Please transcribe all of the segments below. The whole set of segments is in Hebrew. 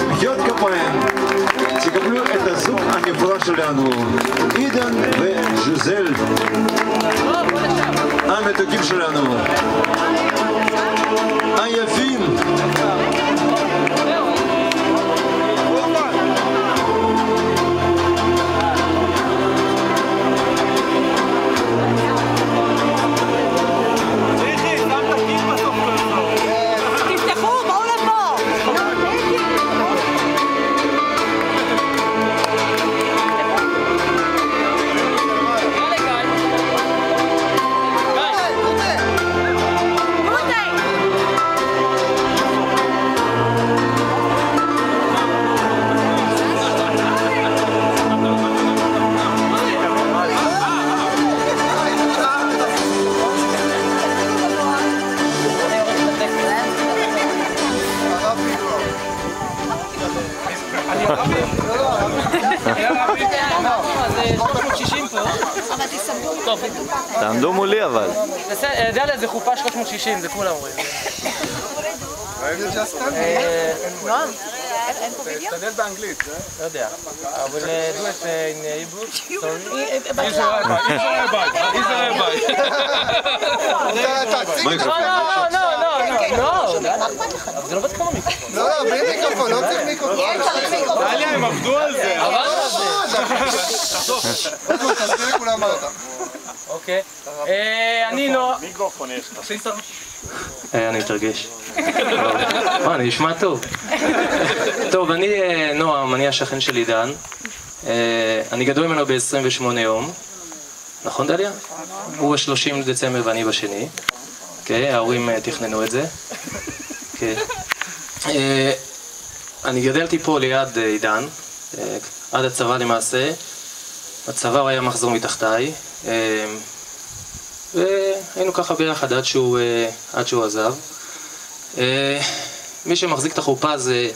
מחיאות כפיים, תקבלו את הזוג הנפלא שלנו, עידן וז'וזל, המתוקים שלנו, היפים. תעמדו מולי אבל. דליה זה חופה 360, זה כולם אומרים. נועם? אין פה וידאו? תשתדל באנגלית, לא יודע. אבל do it in Hebrew, sorry. לא, זה לא בתקום המיקרופון. לא, בלי מיקרופון, לא צריך מיקרופון. דליה, הם עבדו על זה. עבדנו על זה. תסביר לכולם מה אתה. אוקיי. אני נועה. מיקרופון יש לך. אני מתרגש. אני נשמע טוב. טוב, אני נועם, אני השכן של עידן. אני גדול ממנו ב-28 יום. נכון דליה? הוא ב-30 דצמבר ואני בשני. ההורים תכננו את זה. אני גדלתי פה ליד עידן, עד הצבא למעשה. הצבא הוא היה מחזור מתחתיי. והיינו ככה ביחד עד שהוא עזב. מי שמחזיק את החופה זה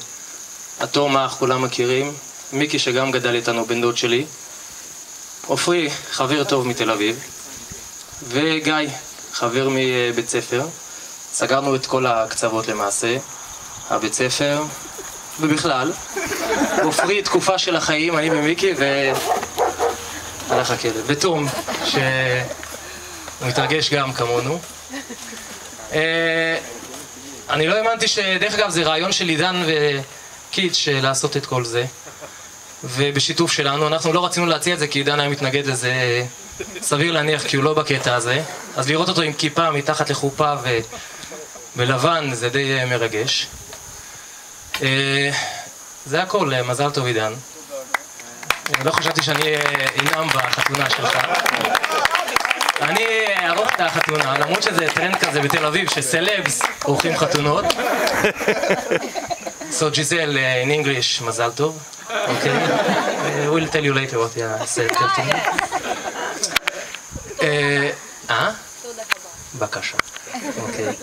התום האח, כולם מכירים. מיקי שגם גדל איתנו, בן דוד שלי. עופרי, חבר טוב מתל אביב. וגיא, חבר מבית ספר. סגרנו את כל הקצוות למעשה. הבית ספר, ובכלל. עופרי תקופה של החיים, אני ומיקי, הלך הכלב. ותום, שהוא מתרגש גם כמונו. אני לא האמנתי שדרך אגב זה רעיון של עידן וקיץ' לעשות את כל זה. ובשיתוף שלנו, אנחנו לא רצינו להציע את זה כי עידן היה מתנגד לזה, סביר להניח כי הוא לא בקטע הזה. אז לראות אותו עם כיפה מתחת לחופה ולבן זה די מרגש. זה הכל, מזל טוב עידן. לא חשבתי שאני אנאם בחתונה שלך. אני אערוך את החתונה, למרות שזה טרנד כזה בתל אביב שסלבס עורכים חתונות. So Giselle, in English, מזל טוב. Okay. We'll tell you later what I said. בבקשה. אוקיי.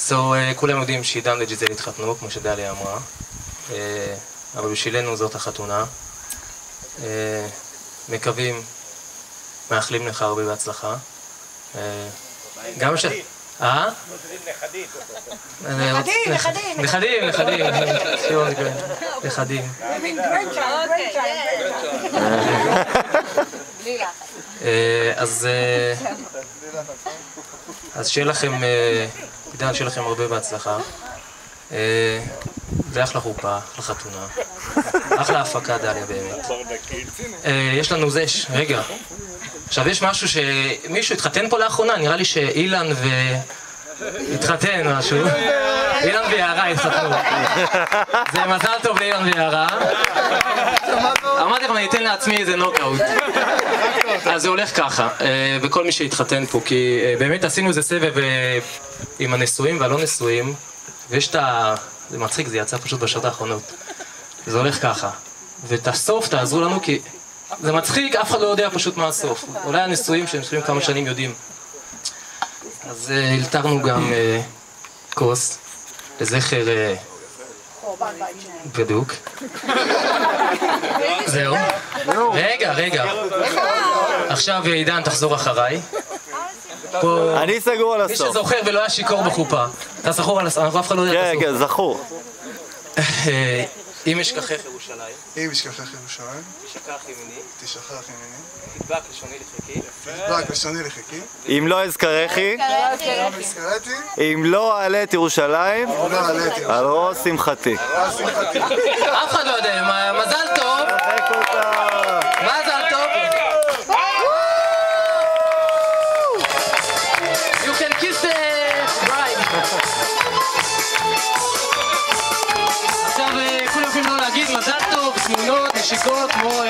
So כולם יודעים שעידן וג'יזל התחתנו, כמו שדליה אמרה. אבל בשבילנו זאת החתונה. מקווים, מאחלים לך הרבה בהצלחה. גם ש... נכדים. אז שיהיה לכם, עידן, שיהיה לכם הרבה בהצלחה. זה אחלה חופה, אחלה חתונה. אחלה הפקה דליה באמת. יש לנו זה, רגע. עכשיו יש משהו שמישהו התחתן פה לאחרונה, נראה לי שאילן התחתן משהו. אילן ויערה התחתנו. זה מזל טוב לאילן ויערה. אמרתי לכם, אני אתן לעצמי איזה נוקאוט. אז זה הולך ככה, וכל מי שהתחתן פה, כי באמת עשינו איזה סבב עם הנשואים והלא נשואים, ויש את ה... זה מצחיק, זה יצא פשוט בשעות האחרונות. זה הולך ככה. ואת הסוף תעזרו לנו, כי זה מצחיק, אף אחד לא יודע פשוט מה הסוף. אולי הנשואים שנשואים כמה שנים יודעים. אז הלתרנו גם כוס לזכר בדוק. זהו. רגע. עכשיו עידן תחזור אחריי. אני סגור על הסוף. מי שזוכר ולא היה שיקור בחופה. אתה זכור על הסוף, אנחנו אף אחד לא יודע את הסוף. כן, זכור. אם אשכחך ירושלים, אם אשכחך ירושלים, תשכח ימיני, תשכח ימיני, תדבק לשוני לחיקי, תדבק לשוני לחיקי, אם לא אזכרכי, הזכרתי, אם לא אעלה את ירושלים, ולא אעלה את על ראש שמחתי. שמחתי. אף אחד לא יודע, מזל טוב, מזל טוב. You can kiss the bride. עכשיו כולם יכולים לא להגיד מזל טוב, תמונות, נשיקות, כמו